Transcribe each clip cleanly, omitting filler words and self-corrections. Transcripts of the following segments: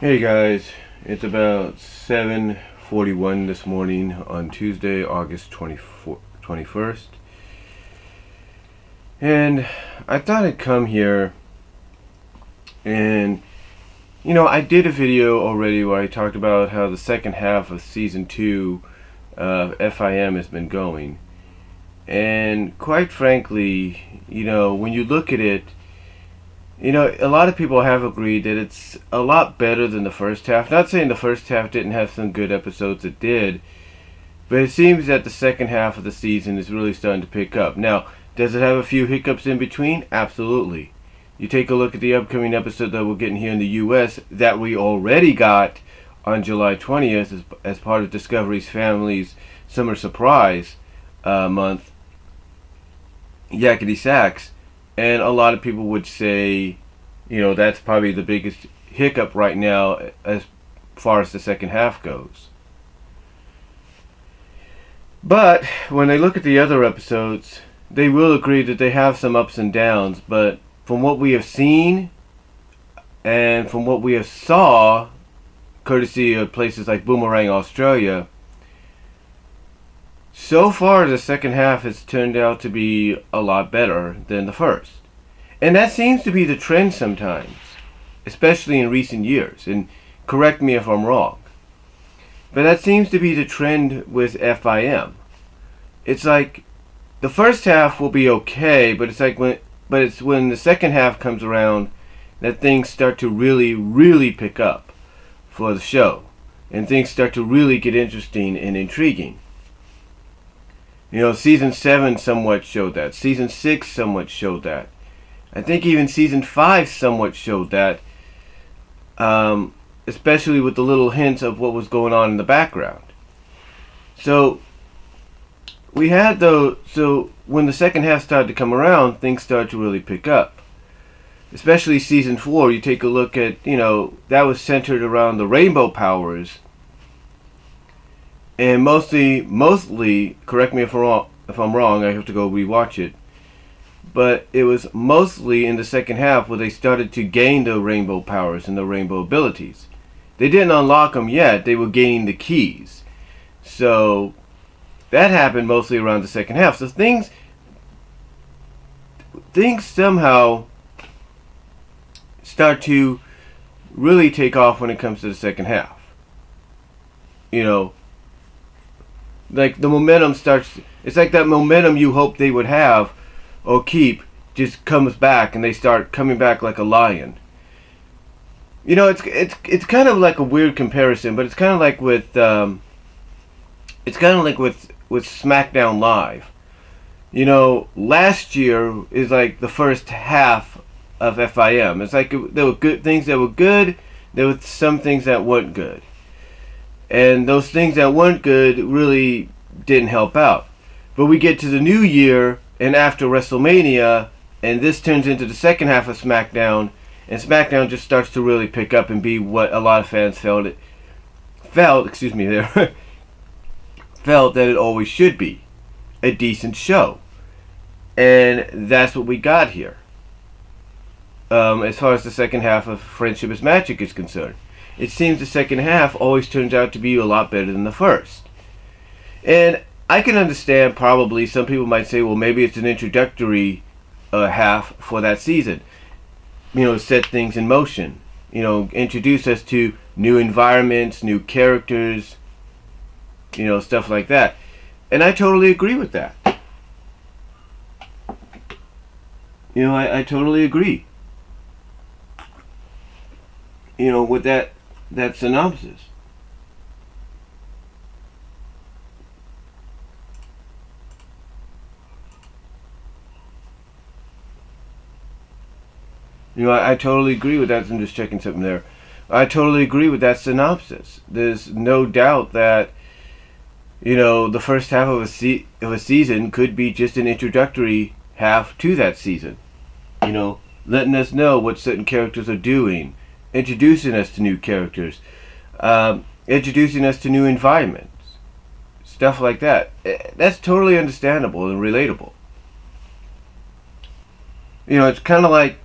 Hey guys, it's about 7:41 this morning on Tuesday, August 21st. And I thought I'd come here and I did a video already where I talked about how the second half of season 2 of FIM has been going. And quite frankly, when you look at it, a lot of people have agreed that it's a lot better than the first half. Not saying the first half didn't have some good episodes, it did. But it seems that the second half of the season is really starting to pick up. Now, does it have a few hiccups in between? Absolutely. You take a look at the upcoming episode that we're getting here in the U.S. that we already got on July 20th as part of Discovery's Family's Summer Surprise month, Yakety Sax. And a lot of people would say, that's probably the biggest hiccup right now as far as the second half goes. But when they look at the other episodes, they will agree that they have some ups and downs. But from what we have seen and from what we have saw, courtesy of places like Boomerang Australia, so far the second half has turned out to be a lot better than the first. And that seems to be the trend sometimes, especially in recent years. And correct me if I'm wrong. But that seems to be the trend with FIM. It's like the first half will be okay, but it's when the second half comes around that things start to really, really pick up for the show. And things start to really get interesting and intriguing. Season 7 somewhat showed that. Season 6 somewhat showed that. I think even Season 5 somewhat showed that. Especially with the little hints of what was going on in the background. So when the second half started to come around, things started to really pick up. Especially Season 4, you take a look at, that was centered around the rainbow powers. And mostly, correct me if I'm wrong, I have to go rewatch it. But it was mostly in the second half where they started to gain the rainbow powers and the rainbow abilities. They didn't unlock them yet, they were gaining the keys. So that happened mostly around the second half. So things somehow start to really take off when it comes to the second half. Like the momentum starts, it's like that momentum you hope they would have or keep just comes back and they start coming back like a lion. It's kind of like a weird comparison, but it's kind of like with SmackDown Live. Last year is like the first half of FIM. It's like there were good things that were good, there were some things that weren't good. And those things that weren't good really didn't help out. But we get to the new year and after WrestleMania, and this turns into the second half of SmackDown, and SmackDown just starts to really pick up and be what a lot of fans felt that it always should be. A decent show. And that's what we got here. As far as the second half of Friendship is Magic is concerned. It seems the second half always turns out to be a lot better than the first. And I can understand probably some people might say, well, maybe it's an introductory half for that season. Set things in motion. Introduce us to new environments, new characters, stuff like that. And I totally agree with that. I totally agree. With that synopsis. I totally agree with that. I'm just checking something there. I totally agree with that synopsis. There's no doubt that, the first half of a season could be just an introductory half to that season. Letting us know what certain characters are doing, introducing us to new characters, introducing us to new environments, stuff like that. That's totally understandable and relatable. It's kind of like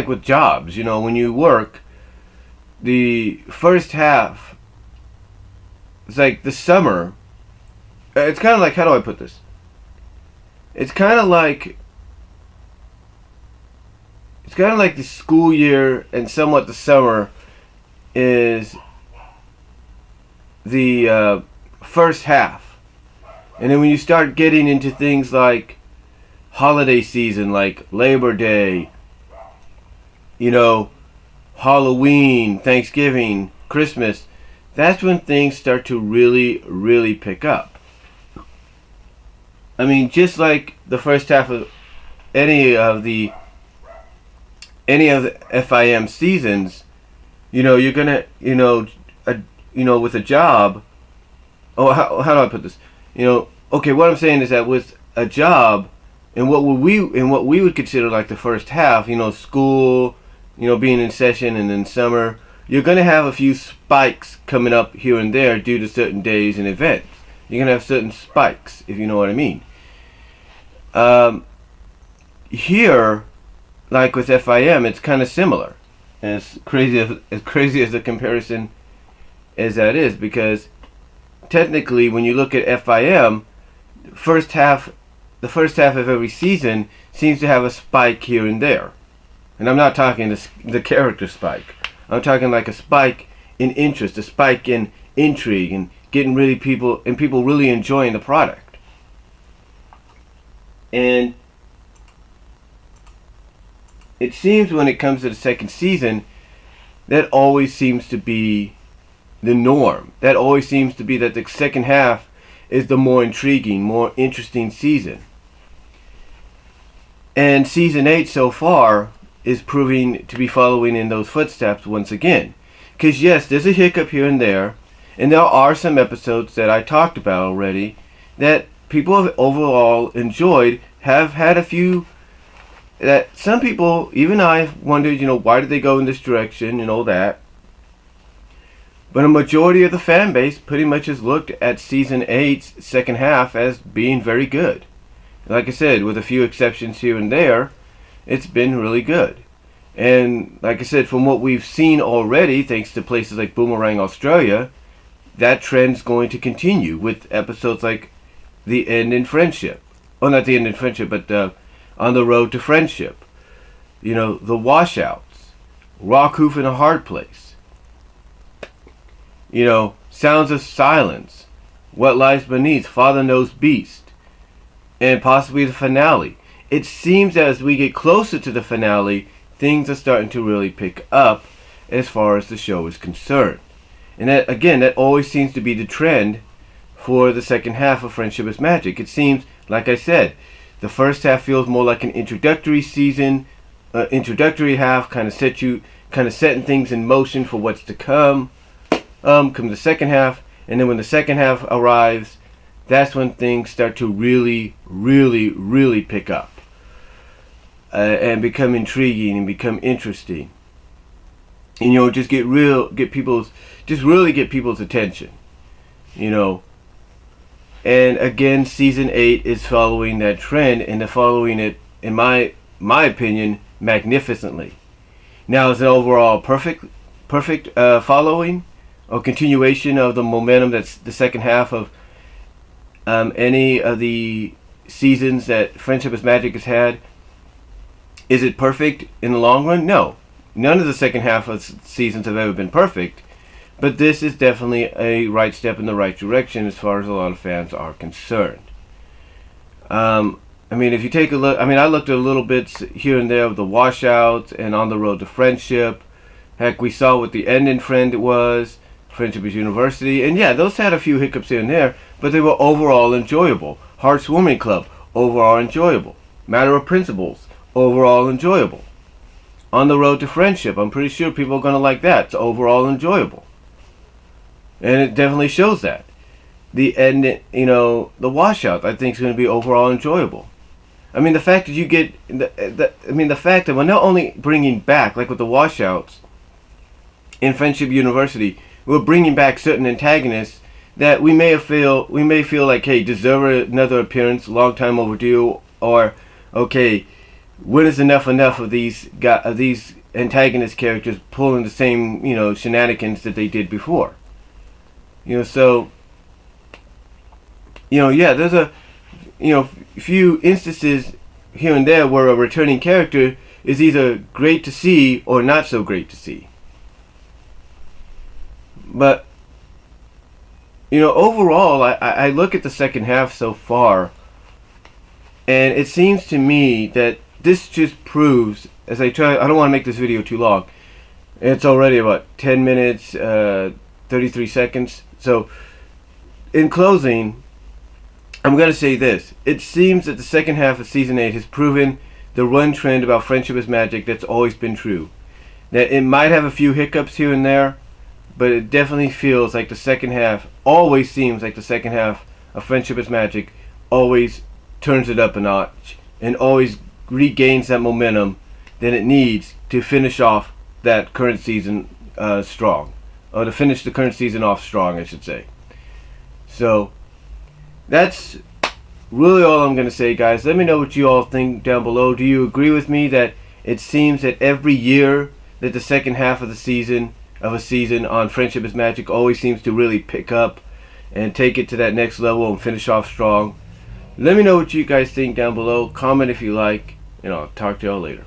with jobs. When you work, the first half, it's like the summer. It's kind of like, how do I put this? It's kind of like the school year, and somewhat the summer is the first half. And then when you start getting into things like holiday season, like Labor Day, Halloween, Thanksgiving, Christmas, that's when things start to really, really pick up. I mean, just like the first half of any of the FIM seasons, you're gonna, with a job. Oh, how do I put this? Okay, what I'm saying is that with a job, and what we would consider like the first half, school, being in session, and then summer, you're gonna have a few spikes coming up here and there due to certain days and events. You're gonna have certain spikes, if you know what I mean. Here, like with FIM, it's kind of similar. As crazy as the comparison as that is, because technically, when you look at FIM, the first half of every season seems to have a spike here and there. And I'm not talking the character spike. I'm talking like a spike in interest, a spike in intrigue, and getting people really enjoying the product. And it seems when it comes to the second season, that always seems to be the norm. That always seems to be that the second half is the more intriguing, more interesting season. And season 8 so far is proving to be following in those footsteps once again. Because yes, there's a hiccup here and there there are some episodes that I talked about already that people have overall enjoyed, have had a few that some people, even I've wondered, why did they go in this direction and all that. But a majority of the fan base pretty much has looked at season 8's second half as being very good. Like I said, with a few exceptions here and there, it's been really good. And like I said, from what we've seen already, thanks to places like Boomerang Australia, that trend's going to continue with episodes like The End in Friendship. Oh, not The End in Friendship, but On the Road to Friendship. The Washouts. Rockhoof in a Hard Place. Sounds of Silence. What Lies Beneath. Father Knows Beast. And possibly the finale. It seems that as we get closer to the finale, things are starting to really pick up as far as the show is concerned. And that, again, that always seems to be the trend for the second half of Friendship is Magic. It seems, like I said, the first half feels more like an introductory season, introductory half, kind of setting things in motion for what's to come. Come the second half, and then when the second half arrives, that's when things start to really, really, really pick up and become intriguing and become interesting. And just get people's attention. And again, season 8 is following that trend, and they're following it, in my opinion, magnificently. Now, is it overall perfect following or continuation of the momentum that's the second half of any of the seasons that Friendship is Magic has had? Is it perfect in the long run? No. None of the second half of seasons have ever been perfect, but this is definitely a right step in the right direction as far as a lot of fans are concerned. If you take a look, I looked at a little bits here and there of the Washouts and On the Road to Friendship. Heck, we saw what The End in Friend was, Friendship is University, and yeah, those had a few hiccups here and there, but they were overall enjoyable. Heartwarming Club, overall enjoyable. Matter of Principles, overall enjoyable. On the Road to Friendship, I'm pretty sure people are going to like that. It's overall enjoyable. And it definitely shows that. The end, the Washout, I think is going to be overall enjoyable. The fact that you get, the fact that we're not only bringing back, like with the Washouts in Friendship University, we're bringing back certain antagonists that we may feel like, hey, deserve another appearance, long time overdue, or okay, when is enough of these antagonist characters pulling the same, shenanigans that they did before. So, yeah, there's a, few instances here and there where a returning character is either great to see or not so great to see. But, overall, I look at the second half so far, and it seems to me that this just proves, as I don't want to make this video too long. It's already about 10 minutes, 33 seconds. So, in closing, I'm going to say this. It seems that the second half of Season 8 has proven the run trend about friendship is magic that's always been true. That it might have a few hiccups here and there, but it definitely feels like the second half, always seems like the second half of Friendship is Magic always turns it up a notch and always regains that momentum that it needs to finish off that current season strong. Or to finish the current season off strong, I should say. So, that's really all I'm going to say, guys. Let me know what you all think down below. Do you agree with me that it seems that every year that the second half of a season on Friendship is Magic always seems to really pick up and take it to that next level and finish off strong? Let me know what you guys think down below. Comment if you like, and I'll talk to y'all later.